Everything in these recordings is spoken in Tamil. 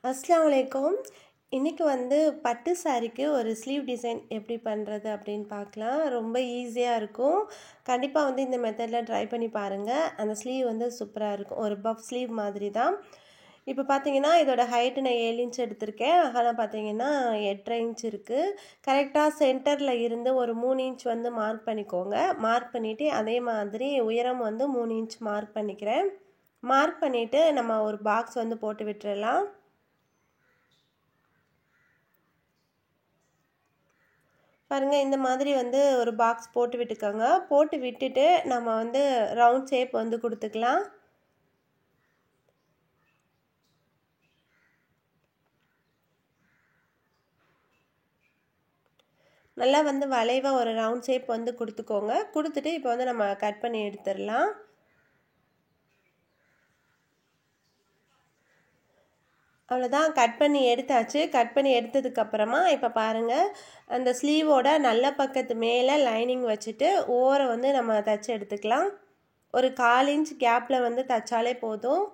அஸ்ஸலாமு அலைக்கும். இன்றைக்கி பட்டு சாரிக்கு ஒரு ஸ்லீவ் டிசைன் எப்படி பண்ணுறது அப்படின்னு பார்க்கலாம். ரொம்ப ஈஸியாக இருக்கும். கண்டிப்பாக இந்த மெத்தடில் ட்ரை பண்ணி பாருங்கள். அந்த ஸ்லீவ் சூப்பராக இருக்கும். ஒரு பஃப் ஸ்லீவ் மாதிரி தான். இப்போ பார்த்தீங்கன்னா இதோட ஹைட்டு நான் 7 இன்ச் எடுத்திருக்கேன். அகலம் பார்த்தீங்கன்னா 8.5 இன்ச் இருக்குது. கரெக்டாக சென்டரில் இருந்து ஒரு 3 இன்ச் மார்க் பண்ணிக்கோங்க. மார்க் பண்ணிவிட்டு அதே மாதிரி உயரம் 3 இன்ச் மார்க் பண்ணிக்கிறேன். மார்க் பண்ணிவிட்டு நம்ம ஒரு பாக்ஸ் போட்டு விட்டுறலாம். பாருங்கள், இந்த மாதிரி ஒரு பாக்ஸ் போட்டு விட்டுக்கோங்க. போட்டு விட்டுட்டு நம்ம ரவுண்ட் ஷேப் கொடுத்துக்கலாம். நல்லா வளைவாக ஒரு ரவுண்ட் ஷேப் கொடுத்துக்கோங்க. கொடுத்துட்டு இப்போ நம்ம கட் பண்ணி எடுத்துடலாம். அவ்வளோதான், கட் பண்ணி எடுத்தாச்சு. கட் பண்ணி எடுத்ததுக்கப்புறமா இப்போ பாருங்கள், அந்த ஸ்லீவோட நல்ல பக்கத்து மேலே லைனிங் வச்சுட்டு ஓரம் நம்ம தைச்சி எடுத்துக்கலாம். ஒரு 1/4 இன்ச் கேப்பில் தைச்சாலே போதும்.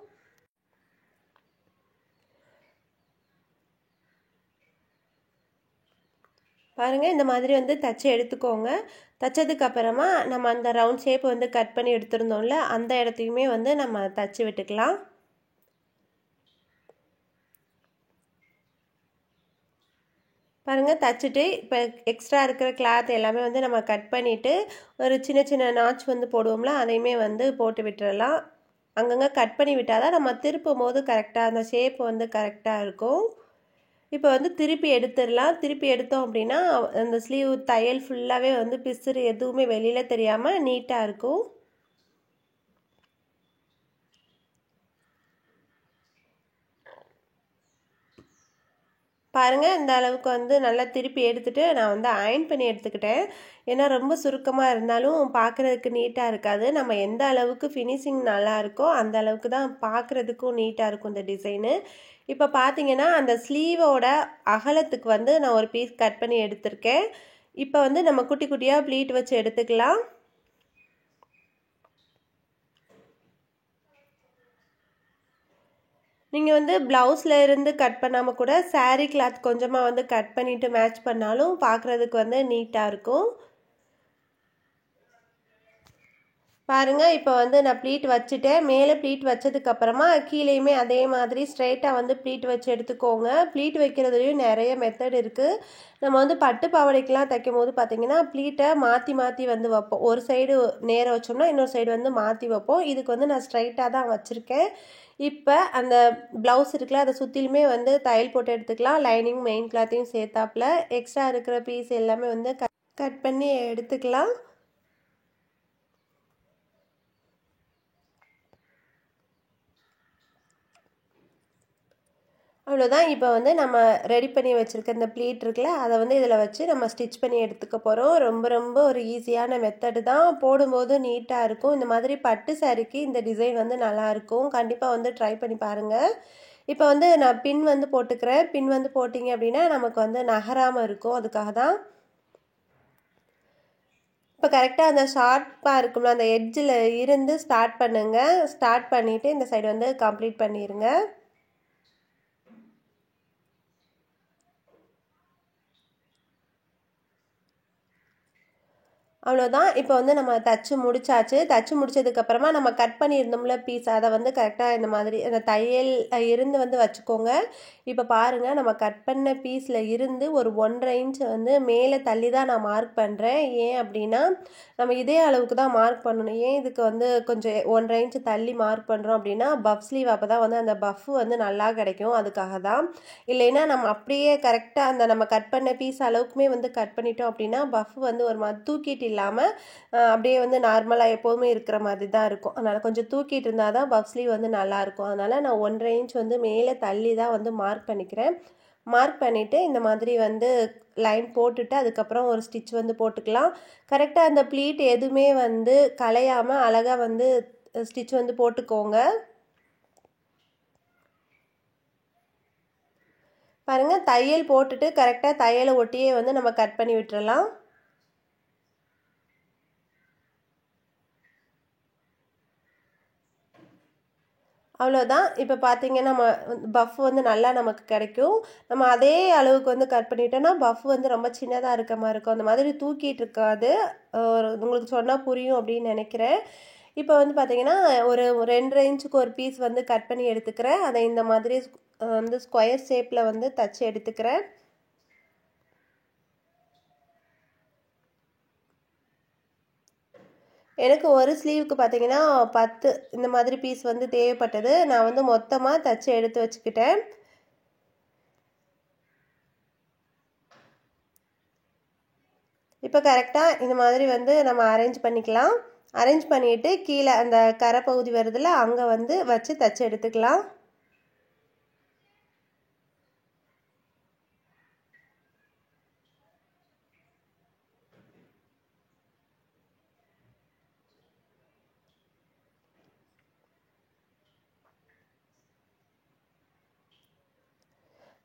பாருங்கள், இந்த மாதிரி தைச்சி எடுத்துக்கோங்க. தைச்சதுக்கப்புறமா நம்ம அந்த ரவுண்ட் ஷேப் கட் பண்ணி எடுத்துருந்தோம்ல, அந்த இடத்தையுமே நம்ம தைச்சி விட்டுக்கலாம். பாருங்கள், தைச்சிட்டு இப்போ எக்ஸ்ட்ரா இருக்கிற கிளாத் எல்லாமே நம்ம கட் பண்ணிவிட்டு ஒரு சின்ன சின்ன நாட்ச் போடுவோம்ல, அதையுமே போட்டு விட்டுறலாம். அங்கங்கே கட் பண்ணி விட்டால் தான் நம்ம திருப்பும் போது கரெக்டாக அந்த ஷேப் கரெக்டாக இருக்கும். இப்போ திருப்பி எடுத்துடலாம். திருப்பி எடுத்தோம் அப்படின்னா அந்த ஸ்லீவ் தையல் ஃபுல்லாகவே பிசுறு எதுவுமே வெளியில் தெரியாமல் நீட்டாக இருக்கும். பாருங்கள், இந்த அளவுக்கு நல்லா திருப்பி எடுத்துகிட்டு நான் அயர்ன் பண்ணி எடுத்துக்கிட்டேன். ஏன்னா ரொம்ப சுருக்கமாக இருந்தாலும் பார்க்குறதுக்கு நீட்டாக இருக்காது. நம்ம எந்த அளவுக்கு ஃபினிஷிங் நல்லா இருக்கோ அந்த அளவுக்கு தான் பார்க்குறதுக்கும் நீட்டாக இருக்கும் இந்த டிசைனு. இப்போ பார்த்தீங்கன்னா அந்த ஸ்லீவோட அகலத்துக்கு நான் ஒரு பீஸ் கட் பண்ணி எடுத்திருக்கேன். இப்போ நம்ம குட்டி குட்டியாக ப்ளீட் வச்சு எடுத்துக்கலாம். நீங்கள் ப்ளவுஸில் இருந்து கட் பண்ணாமல் கூட சாரீ கிளாத் கொஞ்சமாக கட் பண்ணிவிட்டு மேட்ச் பண்ணாலும் பார்க்குறதுக்கு நீட்டாக இருக்கும். பாருங்கள், இப்போ நான் ப்ளீட் வச்சுட்டேன். மேலே ப்ளீட் வச்சதுக்கப்புறமா கீழேயுமே அதே மாதிரி ஸ்ட்ரைட்டாக ப்ளீட் வச்சு எடுத்துக்கோங்க. ப்ளீட் வைக்கிறதுலையும் நிறைய மெத்தட் இருக்குது. நம்ம பட்டு பாவாடைக்கெலாம் தைக்கும் போது பார்த்திங்கன்னா ப்ளீட்டை மாற்றி மாற்றி வைப்போம். ஒரு சைடு நேராக வச்சோம்னா இன்னொரு சைடு மாற்றி வைப்போம். இதுக்கு நான் ஸ்ட்ரைட்டாக தான் வச்சுருக்கேன். இப்போ அந்த ப்ளவுஸ் இருக்குல்ல, அதை சுற்றிலுமே தையல் போட்டு எடுத்துக்கலாம். லைனிங் மெயின் கிளாத்தையும் சேர்த்தாப்பில் எக்ஸ்ட்ரா இருக்கிற பீஸ் எல்லாமே கட் பண்ணி எடுத்துக்கலாம். அவ்வளோதான். இப்போ நம்ம ரெடி பண்ணி வச்சுருக்க இந்த ப்ளீட் இருக்குல்ல, அதை இதில் வச்சு நம்ம ஸ்டிச் பண்ணி எடுத்துக்க போகிறோம். ரொம்ப ரொம்ப ஒரு ஈஸியான மெத்தடு தான். போடும்போது நீட்டாக இருக்கும். இந்த மாதிரி பட்டு சாரிக்கு இந்த டிசைன் நல்லாயிருக்கும். கண்டிப்பாக ட்ரை பண்ணி பாருங்கள். இப்போ நான் பின் போட்டுக்கிறேன். பின் போட்டிங்க அப்படின்னா நமக்கு நகராமல் இருக்கும். அதுக்காக தான். இப்போ கரெக்டாக அந்த ஷார்ப்பாக இருக்கும்ல, அந்த எட்ஜில் இருந்து ஸ்டார்ட் பண்ணுங்கள். ஸ்டார்ட் பண்ணிவிட்டு இந்த சைடு கம்ப்ளீட் பண்ணிடுங்க. அவ்வளோதான். இப்போ நம்ம தச்சு முடிச்சாச்சு. தச்சு முடிச்சதுக்கப்புறமா நம்ம கட் பண்ணியிருந்தோம்ல பீஸ், அதை கரெக்டாக இந்த மாதிரி அந்த தையல் இருந்து வச்சுக்கோங்க. இப்போ பாருங்கள், நம்ம கட் பண்ண பீஸில் இருந்து ஒரு 1.5 இன்ச் மேலே தள்ளி தான் நான் மார்க் பண்ணுறேன். ஏன் அப்படின்னா நம்ம இதே அளவுக்கு தான் மார்க் பண்ணணும். ஏன் இதுக்கு கொஞ்சம் 1.5 இன்ச் தள்ளி மார்க் பண்ணுறோம் அப்படின்னா பஃப் ஸ்லீவ் அப்போ தான் அந்த பஃப் நல்லா கிடைக்கும். அதுக்காக தான். இல்லைன்னா நம்ம அப்படியே கரெக்டாக அந்த நம்ம கட் பண்ண பீஸ் அளவுக்குமே கட் பண்ணிட்டோம் அப்படின்னா பஃப் ஒரு மாதிரி தூக்கிட்டு இல்லாமல் அப்படியே நார்மலாக எப்போதுமே இருக்கிற மாதிரி தான் இருக்கும். அதனால் கொஞ்சம் தூக்கிட்டு இருந்தால் தான் பஃப் ஸ்லீவ் நல்லாயிருக்கும். அதனால் நான் 1.5 இன்ச் மேலே தள்ளி தான் மார்க் பண்ணிக்கிறேன். மார்க் பண்ணிவிட்டு இந்த மாதிரி லைன் போட்டுட்டு அதுக்கப்புறம் ஒரு ஸ்டிச் போட்டுக்கலாம். கரெக்டாக அந்த ப்ளீட் எதுவுமே கலையாமல் அழகாக ஸ்டிச் போட்டுக்கோங்க. பாருங்கள், தையல் போட்டுட்டு கரெக்டாக தையலை ஒட்டியே நம்ம கட் பண்ணி விட்டுறலாம். அவ்வளோதான். இப்போ பார்த்தீங்கன்னா நம்ம பஃப் வந்து நல்லா நமக்கு கிடைக்கும். நம்ம அதே அளவுக்கு வந்து கட் பண்ணிட்டோம்னா பஃப் வந்து ரொம்ப சின்னதாக இருக்க மாதிரி இருக்கும். அந்த மாதிரி தூக்கிட்டு இருக்காது. உங்களுக்கு சொன்னால் புரியும் அப்படின்னு நினைக்கிறேன். இப்போ வந்து பார்த்தீங்கன்னா ஒரு 2 இன்ச்சுக்கு ஒரு பீஸ் வந்து கட் பண்ணி எடுத்துக்கிறேன். அதை இந்த மாதிரி வந்து ஸ்கொயர் ஷேப்பில் வந்து தச்சு எடுத்துக்கிறேன். எனக்கு ஒரு ஸ்லீவுக்கு பார்த்தீங்கன்னா 10 இந்த மாதிரி பீஸ் வந்து தேவைப்பட்டது. நான் வந்து மொத்தமாக தச்சு எடுத்து வச்சுக்கிட்டேன். இப்போ கரெக்டாக இந்த மாதிரி வந்து நம்ம அரேஞ்ச் பண்ணிக்கலாம். அரேஞ்ச் பண்ணிவிட்டு கீழே அந்த கரை பகுதி வருதுல்ல அங்கே வந்து வச்சு தச்சு எடுத்துக்கலாம்.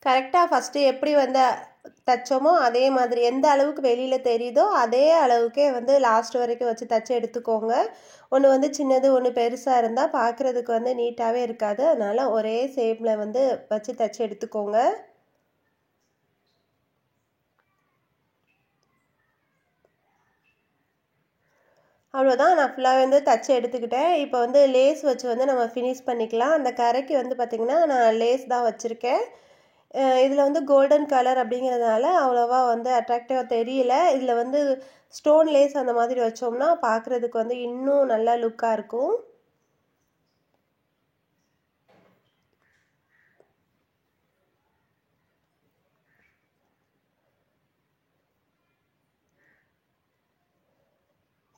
கரெக்டாக ஃபஸ்ட்டு எப்படி வந்து தைச்சோமோ அதே மாதிரி எந்த அளவுக்கு வெளியில் தெரியுதோ அதே அளவுக்கே வந்து லாஸ்ட் வரைக்கும் வச்சு தைச்சி எடுத்துக்கோங்க. ஒன்று வந்து சின்னது ஒன்று பெருசாக இருந்தால் பார்க்குறதுக்கு வந்து நீட்டாகவே இருக்காது. அதனால் ஒரே ஷேப்பில் வந்து வச்சு தைச்சி எடுத்துக்கோங்க. அவ்வளோதான், நான் ஃபுல்லாக வந்து தச்சு எடுத்துக்கிட்டேன். இப்போ வந்து லேஸ் வச்சு வந்து நம்ம ஃபினிஷ் பண்ணிக்கலாம். அந்த கரைக்கு வந்து பார்த்திங்கன்னா நான் லேஸ் தான் வச்சுருக்கேன். இதில் வந்து கோல்டன் கலர் அப்படிங்கிறதுனால அவ்வளோவா வந்து அட்ராக்டிவாக தெரியல. இதில் வந்து ஸ்டோன் லேஸ் அந்த மாதிரி வச்சோம்னா பார்க்குறதுக்கு வந்து இன்னும் நல்லா லுக்காக இருக்கும்.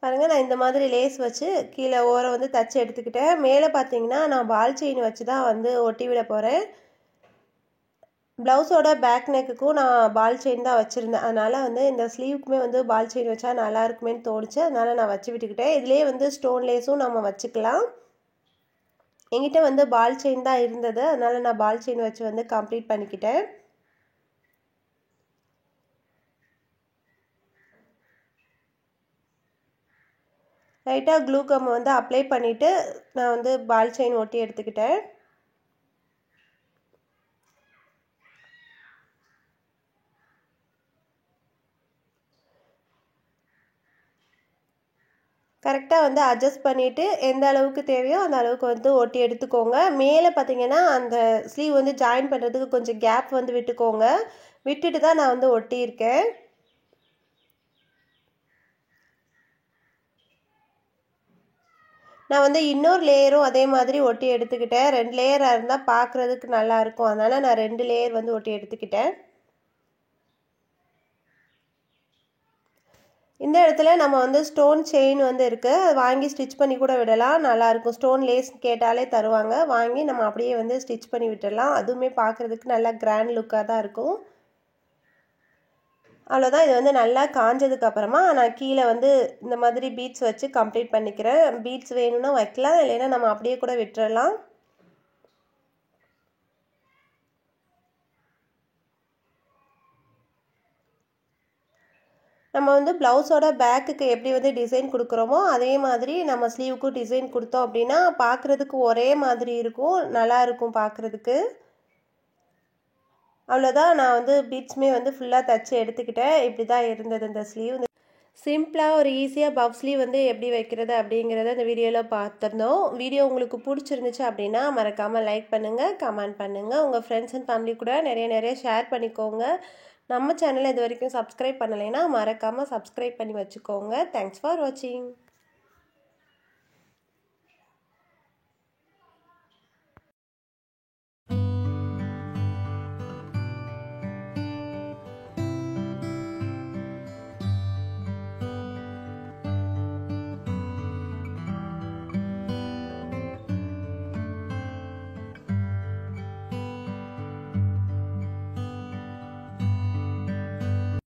பாருங்கள், நான் இந்த மாதிரி லேஸ் வச்சு கீழே ஓரம் வந்து தச்சு எடுத்துக்கிட்டேன். மேலே பார்த்தீங்கன்னா நான் பால் செயின் வச்சு தான் வந்து ஒட்டி விட போகிறேன். ப்ளவுஸோட பேக் நெக்குக்கும் நான் பால் செயின் தான் வச்சுருந்தேன். அதனால் வந்து இந்த ஸ்லீவுக்குமே வந்து பால் செயின் வச்சா நல்லா இருக்குமேன்னு தோணுச்சு. அதனால் நான் வச்சு விட்டுக்கிட்டேன். இதிலே வந்து ஸ்டோன் லேஸும் நம்ம வச்சுக்கலாம். என்கிட்ட வந்து பால் செயின் தான் இருந்தது. அதனால் நான் பால் செயின் வச்சு வந்து கம்ப்ளீட் பண்ணிக்கிட்டேன். லைட்டாக க்ளூ கம் வந்து அப்ளை பண்ணிவிட்டு நான் வந்து பால் செயின் ஒட்டி எடுத்துக்கிட்டேன். கரெக்டாக வந்து அட்ஜஸ்ட் பண்ணிவிட்டு எந்த அளவுக்கு தேவையோ அந்த அளவுக்கு வந்து ஒட்டி எடுத்துக்கோங்க. மேலே பார்த்தீங்கன்னா அந்த ஸ்லீவ் வந்து ஜாயின் பண்ணுறதுக்கு கொஞ்சம் கேப் வந்து விட்டுக்கோங்க. விட்டுட்டு தான் நான் வந்து ஒட்டியிருக்கேன். நான் வந்து இன்னொரு லேயரும் அதே மாதிரி ஒட்டி எடுத்துக்கிட்டேன். 2 லேயராக இருந்தால் பார்க்குறதுக்கு நல்லாயிருக்கும். அதனால் நான் 2 லேயர் வந்து ஒட்டி எடுத்துக்கிட்டேன். இந்த இடத்துல நம்ம வந்து ஸ்டோன் செயின் வந்து இருக்குது. வாங்கி ஸ்டிச் பண்ணி கூட விடலாம், நல்லாயிருக்கும். ஸ்டோன் லேஸ் கேட்டாலே தருவாங்க. வாங்கி நம்ம அப்படியே வந்து ஸ்டிச் பண்ணி விட்டுடலாம். அதுவுமே பார்க்குறதுக்கு நல்லா கிராண்ட் லுக்காக தான் இருக்கும். அவ்வளோதான். இது வந்து நல்லா காஞ்சதுக்கப்புறமா நான் கீழே வந்து இந்த மாதிரி பீட்ஸ் வச்சு கம்ப்ளீட் பண்ணிக்கிறேன். பீட்ஸ் வேணும்னா வைக்கலாம், இல்லைன்னா நம்ம அப்படியே கூட விட்டுறலாம். நம்ம வந்து ப்ளவுஸோட பேக்குக்கு எப்படி வந்து டிசைன் கொடுக்குறோமோ அதே மாதிரி நம்ம ஸ்லீவுக்கும் டிசைன் கொடுத்தோம் அப்படின்னா பார்க்குறதுக்கு ஒரே மாதிரி இருக்கும், நல்லா இருக்கும் பார்க்குறதுக்கு. அவ்வளோதான், நான் வந்து பீட்ஸுமே வந்து ஃபுல்லாக தச்சு எடுத்துக்கிட்டேன். இப்படி தான் இருந்தது இந்த ஸ்லீவ். சிம்பிளாக ஒரு ஈஸியாக பஃப் ஸ்லீவ் வந்து எப்படி வைக்கிறது அப்படிங்கிறத இந்த வீடியோவில் பார்த்துருந்தோம். வீடியோ உங்களுக்கு பிடிச்சிருந்துச்சு அப்படின்னா மறக்காமல் லைக் பண்ணுங்கள், கமெண்ட் பண்ணுங்கள். உங்கள் ஃப்ரெண்ட்ஸ் அண்ட் ஃபேமிலி கூட நிறைய ஷேர் பண்ணிக்கோங்க. நம்ம சேனலை இது வரைக்கும் சப்ஸ்கிரைப் பண்ணலைன்னா மறக்காமல் சப்ஸ்கிரைப் பண்ணி வச்சுக்கோங்க. தேங்க்ஸ் ஃபார் வாட்சிங்.